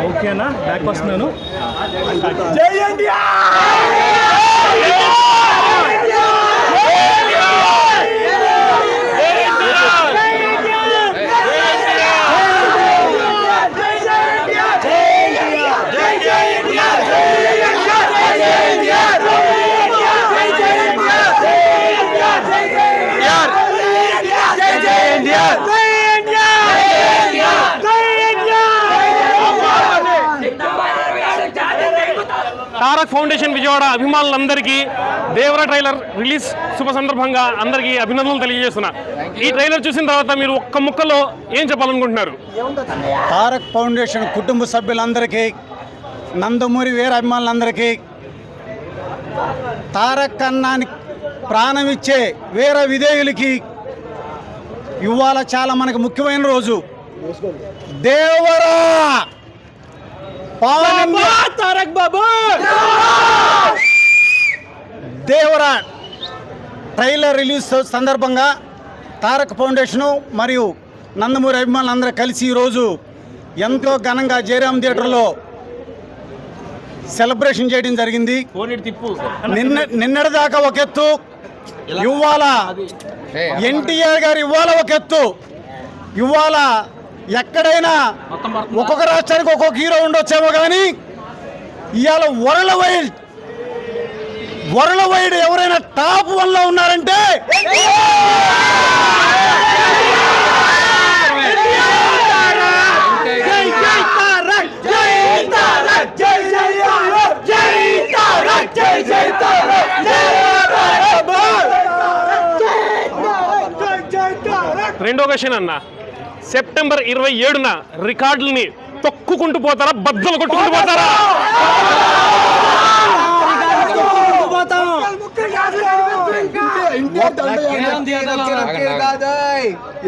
ఓకేనా? బ్యాక్ వస్తున్నాను. జై ఇండియా! తారక్ ఫౌండేషన్ విజయవాడ అభిమానులందరికీ దేవర ట్రైలర్ రిలీజ్ శుభ సందర్భంగా అందరికీ అభినందనలు తెలియజేస్తున్నా. ఈ ట్రైలర్ చూసిన తర్వాత మీరు ఒక్క ముక్కలో ఏం చెప్పాలనుకుంటున్నారు? తారక్ ఫౌండేషన్ కుటుంబ సభ్యులందరికీ, నందమూరి వీర అభిమానులందరికీ, తారక్ అన్నానికి ప్రాణం ఇచ్చే వీర విధేయులకి ఇవాళ చాలా మనకు ముఖ్యమైన రోజు. దేవరా తారక్ బాబు దేవరా ట్రైలర్ రిలీజ్ సందర్భంగా తారక్ ఫౌండేషను మరియు నందమూరి అభిమానులందరూ కలిసి ఈరోజు ఎంతో ఘనంగా జయరామ్ థియేటర్లో సెలబ్రేషన్ చేయడం జరిగింది. నిన్నటిదాకా ఒక ఎత్తు, ఇవాళ ఎన్టీఆర్ గారు ఇవాళ ఒక ఎత్తు. ఇవాళ ఎక్కడైనా ఒక్కొక్క రాష్ట్రానికి ఒక్కొక్క హీరో ఉండొచ్చేమో కానీ ఇవాళ వరల్డ్ వైడ్ ఎవరైనా టాప్ 1లో ఉన్నారంటే రెండో క్వశ్చన్ అన్న, సెప్టెంబర్ 27న రికార్డుల్ని తొక్కుకుంటూ పోతారా, బద్దలు కొట్టుకుంటూ పోతారా?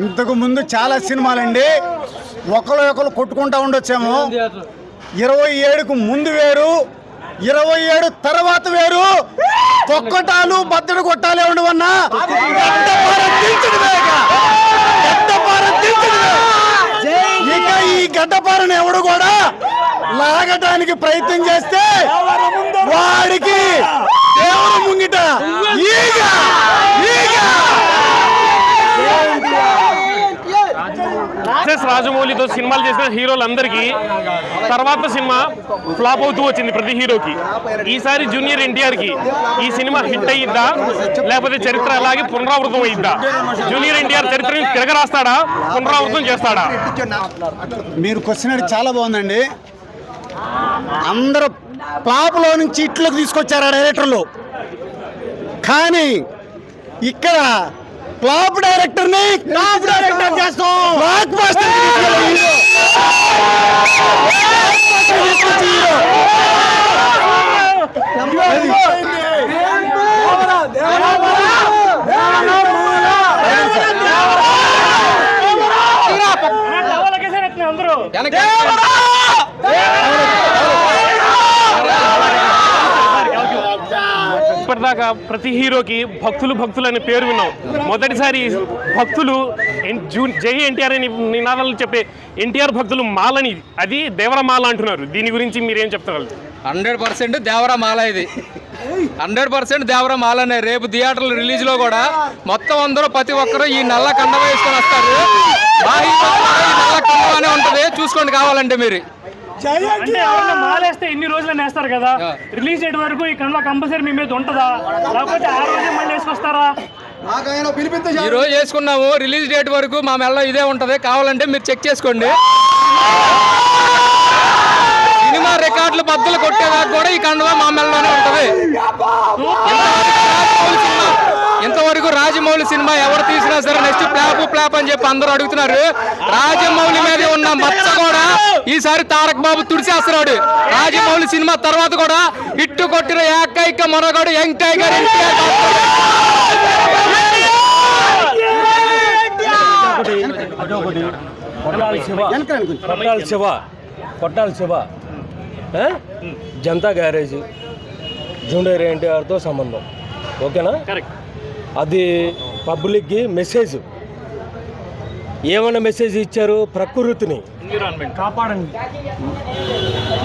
ఇంతకు ముందు చాలా సినిమాలండి ఒకరు కొట్టుకుంటా ఉండొచ్చేమో. 27కు ముందు వేరు, 27 తర్వాత వేరు. తొక్కటాలు బద్దలు కొట్టాలి ఉండవన్నా ఇక ఈ గడ్డపారను ఎవడు కూడా లాగటానికి ప్రయత్నం చేస్తే వాడికి దేవుడు ముంగిట రాజమౌళితో సినిమాలు చేసిన హీరోలందరికీ తర్వాత సినిమా ఫ్లాప్ అవుతూ వచ్చింది ప్రతి హీరోకి. ఈసారి జూనియర్ ఎన్టీఆర్కి ఈ సినిమా హిట్ అయ్యిద్దా, లేకపోతే చరిత్ర అలాగే పునరావృతం అయ్యిద్దా? జూనియర్ ఎన్టీఆర్ చరిత్రని తిరగరాస్తాడా, పునరావృతం చేస్తాడా? మీరు క్వశ్చన్ చాలా బాగుందండి. అందరూ ఫ్లాప్లో నుంచి ఇట్లోకి తీసుకొచ్చారు ఆ డైరెక్టర్లు, కానీ ఇక్కడ ఫ్లాప్ డైరెక్టర్ని టాప్ డైరెక్టర్ చేస్తాం. బ్లాక్ బస్టర్ ఇప్పటిదాకా ప్రతి హీరోకి భక్తులు అనే పేరు విన్నాం. మొదటిసారి భక్తులు జై ఎన్టీఆర్ అని నినాదాలు చెప్పే ఎన్టీఆర్ భక్తులు మాలని, అది దేవర మాల అంటున్నారు. దీని గురించి మీరేం చెప్తారు? 100% దేవర మాల, ఇది 100% దేవర మాలనే. రేపు థియేటర్ల రిలీజ్లో కూడా మొత్తం అందరూ ప్రతి ఒక్కరూ ఈ నల్ల కండ వేసుకొని వస్తారు. ఈ నల్ల కండవానే ఉంటుంది, చూసుకోండి కావాలంటే మీరు. మాలేస్తే ఎన్ని రోజులు వేస్తారు కదా, రిలీజ్ డేట్ వరకు ఈ కన్నా కంపల్సరీ మీ మీద ఉంటుందా, లేకపోతే ఆ రోజే మళ్ళీ వేసుకొస్తారా? ఈ రోజు వేసుకున్నాము, రిలీజ్ డేట్ వరకు మా మెల్ల ఇదే ఉంటది, కావాలంటే మీరు చెక్ చేసుకోండి. సినిమా రికార్డులు బద్దలు కొట్టేదాకా కూడా ఈ కండువా మా మెల్లలోనే ఉంటది. ఇంతవరకు రాజమౌళి సినిమా ఎవరు తీసినా సరే నెక్స్ట్ ఫ్లాప్ అని చెప్పి అందరూ అడుగుతున్నారు. రాజమౌళి మీద ఉన్న మచ్చ కూడా ఈసారి తారక్ బాబు తుడిచేస్తున్నాడు. రాజమౌళి సినిమా తర్వాత కూడా హిట్టు కొట్టిన ఏకైక మనగాడు యంగ్ టైగర్ ఎన్టీఆర్. కొట్టాలి శివ జనతా గ్యారేజ్ జూనియర్ ఎన్టీఆర్తో సంబంధం, ఓకేనా? అది పబ్లిక్కి మెసేజ్. ఏమైనా మెసేజ్ ఇచ్చారు? ప్రకృతిని ఎన్విరాన్మెంట్ కాపాడండి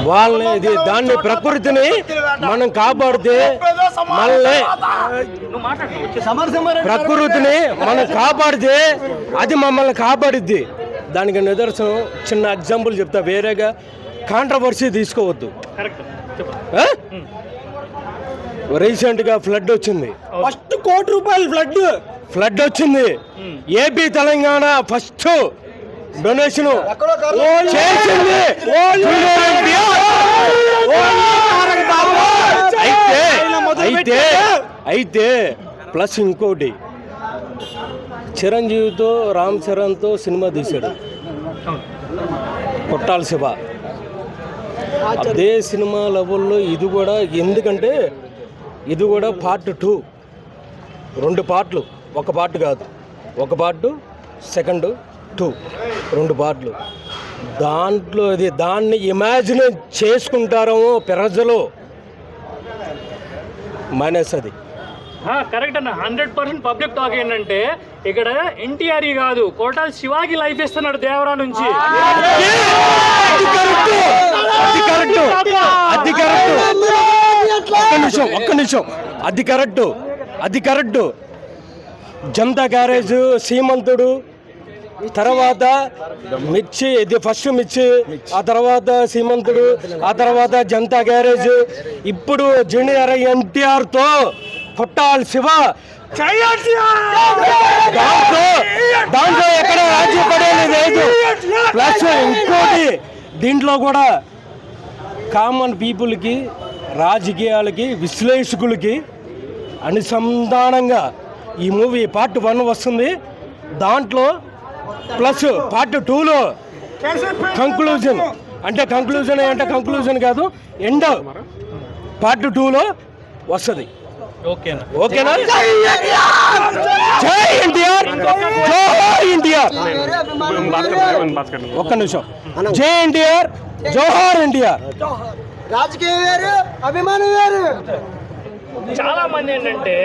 వాళ్ళని, ఇది దాన్ని ప్రకృతిని మనం కాపాడితే మళ్ళీ నువ్వు మాట్లాడు. ప్రకృతిని మనం కాపాడితే అది మమ్మల్ని కాపాడిద్ది. దానికి నిదర్శనం చిన్న ఎగ్జాంపుల్ చెప్తా, వేరేగా కాంట్రవర్సీ తీసుకోవద్దు. కరెక్ట్ చెప్పు. రీసెంట్గా ఫ్లడ్ వచ్చింది, ఫస్ట్ ₹1,00,00,000 ఫ్లడ్ వచ్చింది. ఏపీ తెలంగాణ ఫస్ట్ డొనేషన్ చేసింది అయితే ప్లస్ ఇంకోటి, చిరంజీవితో రామ్ చరణ్తో సినిమా తీశాడు కొట్టాల శివ. అదే సినిమా లెవెల్లో ఇది కూడా, ఎందుకంటే ఇది కూడా పార్ట్ 2, 2 పార్ట్లు, ఒక పార్ట్ కాదు, ఒక పార్ట్ సెకండ్ 2, 2 పార్ట్లు. దాంట్లో ఇది దాన్ని ఇమాజిన్ చేసుకుంటారేమో ప్రజలు, మైనస్ అది. కరెక్ట్ అన్న. 100% పబ్లిక్ టాక్ ఏంటంటే ఇక్కడ ఎన్టీఆర్ కాదు, కోటాల శివాకి లైఫ్ ఇస్తున్నాడు దేవరా నుంచి. ఒక్క నిమిషం, అది కరెక్ట్. జనతా గ్యారేజ్, సీమంతుడు, తర్వాత మిర్చి, ఇది ఫస్ట్ మిర్చి, ఆ తర్వాత సీమంతుడు, ఆ తర్వాత జనతా గ్యారేజ్, ఇప్పుడు జూనియర్ ఎన్టీఆర్తో కొట్టాల శివ. దాంట్లో ఎక్కడ రాజీ పడేది లేదు. ప్లస్ ఇంకోటి, దీంట్లో కూడా కామన్ పీపుల్కి, రాజకీయాలకి, విశ్లేషకులకి అనుసంధానంగా ఈ మూవీ పార్ట్ 1 వస్తుంది. దాంట్లో ప్లస్ పార్ట్ 2లో కంక్లూజన్, అంటే కంక్లూజన్ కాదు, ఎండ్ పార్ట్ 2లో వస్తుంది. ఓకేనా? జై ఎన్టీఆర్, జోహార్ ఎన్టీఆర్. ఒక్క నిమిషం, జై ఎన్టీఆర్, జోహార్ ఎన్టీఆర్. రాజకీయం వేరు, అభిమానం వేరు. చాలా మంది ఏంటంటే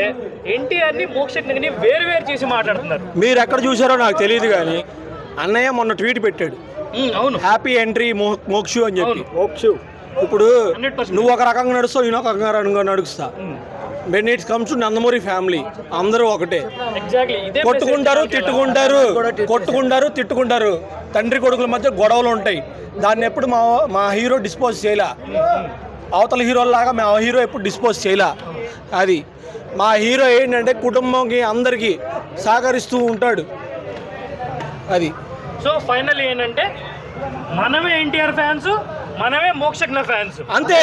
ఎన్టీఆర్ ని మోక్షజ్ఞని వేరు చేసి మాట్లాడుతున్నారు. మీరు ఎక్కడ చూసారో నాకు తెలియదు కానీ అన్నయ్య మొన్న ట్వీట్ పెట్టాడు, అవును, హ్యాపీ ఎంట్రీ మోక్షు అని చెప్పి. ఇప్పుడు 100% నువ్వు ఒక రకంగా నడుస్తావు, నేను ఒక రకంగా నడుస్తా. When it's comes to Nandamuri family అందరూ ఒకటే. ఎగ్జాక్ట్లీ ఇదే కొట్టుకుంటారు, తిట్టుకుంటారు, తండ్రి కొడుకుల మధ్య గొడవలు ఉంటాయి. దాన్ని ఎప్పుడు మా హీరో డిస్పోజ్ చేయలే, అవతల హీరోలాగా మా హీరో ఎప్పుడు డిస్పోజ్ చేయలే. అది మా హీరో ఏంటంటే కుటుంబంకి అందరికీ సహకరిస్తూ ఉంటాడు. అది సో ఫైనల్ ఏంటంటే మనమే ఎన్టీఆర్ ఫ్యాన్స్, మనమే మోక్షజ్ఞ ఫ్యాన్స్, అంతే.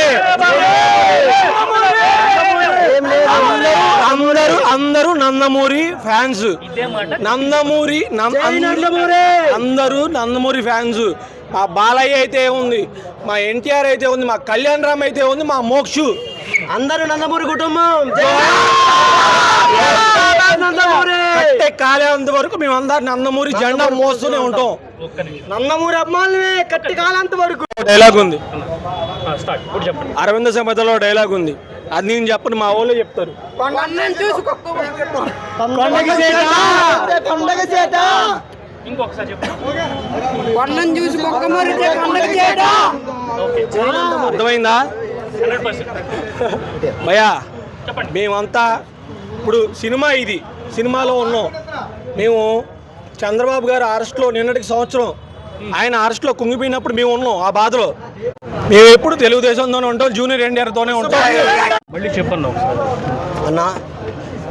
అందరూ నందమూరి ఫ్యాన్స్, అందరూ నందమూరి ఫ్యాన్స్. మా బాలయ్య అయితే ఉంది, మా ఎన్టీఆర్ అయితే ఉంది, మా కళ్యాణ్ రామ్ అయితే ఉంది, మా మోక్షు, అందరూ నందమూరి కుటుంబం. కట్టే కాలేంత వరకు మేమందరూ నందమూరి జెండా మోస్తూనే ఉంటాం. నందమూరి అమ్మాయిలే కట్టి కాలేంత వరకు. డైలాగ్ ఉంది, అరవింద సమేతలో డైలాగ్ ఉంది, అది నేను చెప్పను, మా వాళ్ళు చెప్తారు. ఇంకొకసారి చెప్పు. అర్థమైందా 100%. భయ్యా? మేమంతా ఇప్పుడు సినిమాలో ఉన్నాం. మేము చంద్రబాబు గారు అరెస్ట్లో నిన్నటికి సంవత్సరం ఆయన అరెస్ట్లో కుంగిపోయినప్పుడు మేము ఉన్నాం ఆ బాధలో. మేము ఎప్పుడు తెలుగుదేశంతోనే ఉంటాం, జూనియర్ ఎన్టీఆర్తోనే ఉంటాం. మళ్ళీ చెప్పండి ఒకసారి. అన్న,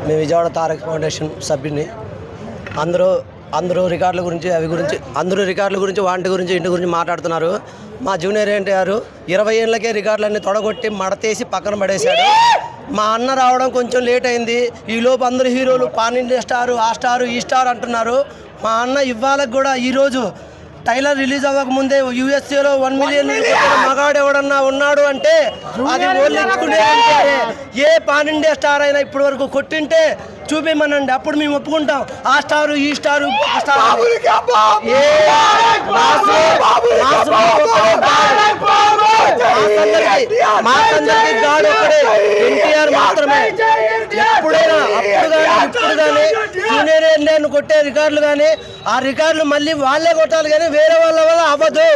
మేము విజయవాడ తారక్ ఫౌండేషన్ సభ్యుని. అందరూ రికార్డుల గురించి వాటి గురించి ఇంటి గురించి మాట్లాడుతున్నారు. మా జూనియర్ ఎన్టీఆర్ 20 ఏళ్ళకే రికార్డులన్నీ తొడగొట్టి మడతేసి పక్కన పడేశాడు. మా అన్న రావడం కొంచెం లేట్ అయింది. ఈలోపు అందరు హీరోలు పాన్ ఇండియా స్టారు, ఆ స్టారు, ఈ స్టార్ అంటున్నారు. మా అన్న ఇవాళకి కూడా ఈరోజు ట్రైలర్ రిలీజ్ అవ్వక ముందే యూఎస్ఏలో 1 మిలియన్ మగాడు ఎవడన్నా ఉన్నాడు అంటే అది ఓన్లీ ఏ పాన్ ఇండియా స్టార్ అయినా ఇప్పటి వరకు కొట్టింటే చూపిమనండి, అప్పుడు మేము ఒప్పుకుంటాం. ఆ స్టారు, ఈ స్టారు, మాకందరికి గాడు ఒకడే ఎన్టీఆర్ మాత్రమే. ఎప్పుడైనా అప్పుడు కానీ ఇప్పుడు కానీ జూనియర్ ఎన్టీఆర్ను కొట్టే రికార్డులు కానీ ఆ రికార్డులు మళ్ళీ వాళ్ళే కొట్టాలి కానీ వేరే వాళ్ళ వల్ల అవ్వదు.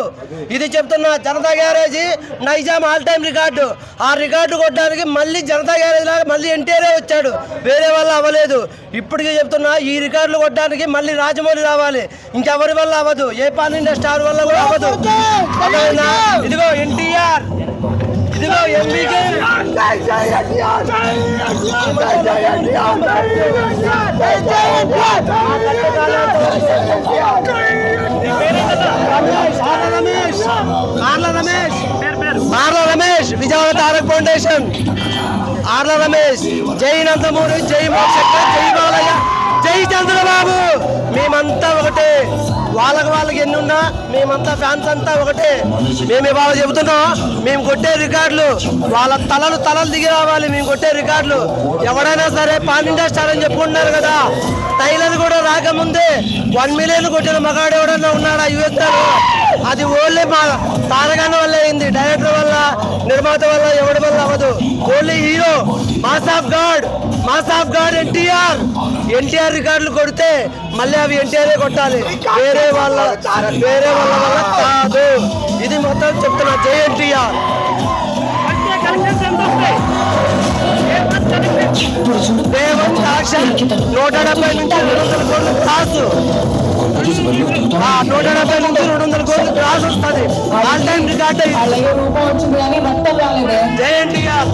ఇది చెప్తున్నా. Janata garage Nizam all time record. ఆ రికార్డు కొట్టడానికి మళ్ళీ జనతా గ్యారేజ్ లాగా మళ్ళీ ఎన్టీఆరే వచ్చాడు, వేరే వల్ల అవ్వలేదు. ఇప్పటికీ చెప్తున్నా, ఈ రికార్డులు కొట్టడానికి మళ్ళీ రాజమౌళి రావాలి, ఇంకెవరి వల్ల అవ్వదు. ఏ పాన్ ఇండియా స్టార్ వల్ల కూడా అవ్వదు. ఇదిగో ఎన్టీఆర్, ఇదిగో ఎంబీకే. ఆర్ల రమేష్, విజయవాడ తారక్ ఫౌండేషన్. ఆర్ల రమేష్, జై నందమూరి, జై మోక్ష, జై బాలయ్య, జై చంద్రబాబు. మేమంతా ఒకటే. వాళ్ళకి ఎన్నున్నా మేమంతా ఫ్యాన్స్ అంతా ఒకటే. మేము ఇవాళ చెబుతున్నాం, మేము కొట్టే రికార్డులు వాళ్ళ తలలు దిగి రావాలి. మేము కొట్టే రికార్డులు ఎవడైనా సరే పాన్ ఇండియా స్టార్ అని చెప్పుకుంటున్నారు కదా, టైలర్ కూడా రాకముందే 1 మిలియన్ కొట్టిన మగాడు ఎవడన్నా ఉన్నాడా యుఎస్? అది ఓన్లీ మా తారగాని వల్ల అయింది, డైరెక్టర్ వల్ల, నిర్మాత వల్ల, ఎవడి వల్ల అవ్వదు. Only hero, mass of God NTR రికార్డులు కొడితే మళ్ళీ అవి ఎన్టీఆర్ కొట్టాలి, వేరే వాళ్ళ వల్ల కాదు. ఇది మొత్తం చెప్తున్నా. జై ఎన్టీఆర్. రేవంత్ యాక్షన్ 170 నుంచి 200 కోట్లు క్రాసు. 170 నుంచి 200 కోట్లు క్రాస్ వస్తుంది. All time record. జై ఎన్టీఆర్.